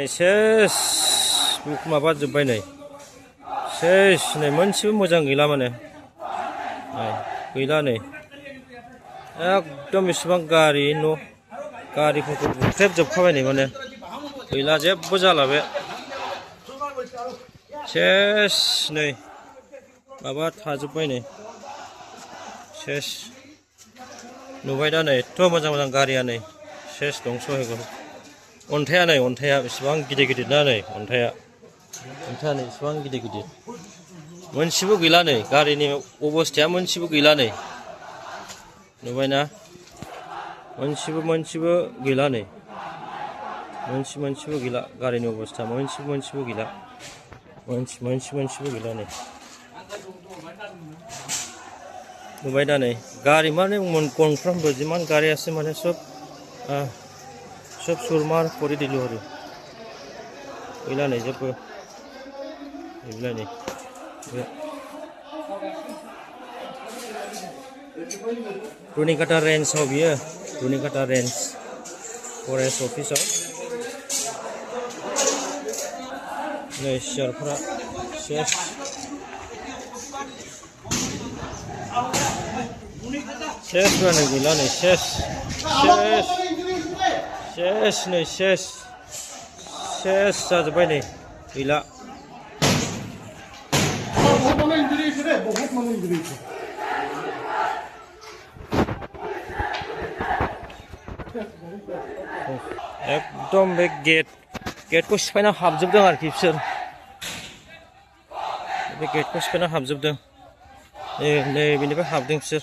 सेस माबा जोब्बाय नै सेस नै मोनसेबो मोजां गैला माने गैला नै एकदम बेसेबां गारि न' गारिफोरखौ बुख्रेबजोबखाबाय नै माने गैला जेबो जाला बे सेस नै माबा थाजोब्बाय नै सेस नुबाय दा नै एथ' मोजां मोजां गारिया नै सेस दंस' हैगोन अन्थाइया नै अन्थाइया बेसेबां गिदिर गिदिर ना नै अन्थाइया नै बेसेबां गिदिर गिदिर मोनसेबो गैला नै गारिनि अबस्थाया मोनसेबो गैला नै नुबायना मोनसेबो गैला नै मोनसेबो गैला गारिनि अबस्था मोनसेबो गैला मोनसेबो गैला नै नुबाय दा नै गारि माने गंफ्रोमबो जिमान गारि আছে माने सब सुरमार কৰি দিলো আৰু गैला नै जेबो गैला नै रुनिकाटा रेन्जआव बियो रुनिकाटा रेन्ज फरेस्ट अफिसाव नै सियारफोरा सेस नै गैला नै सेस नै सेस जाजोब्बाय नै गैला एकदम बे गेटखौ सिफायना हाबजोबदों आरोखि बिसोर बे गेटखौ सिफायना हाबजोबदों नै बेनिफ्राय हाबदों बिसोर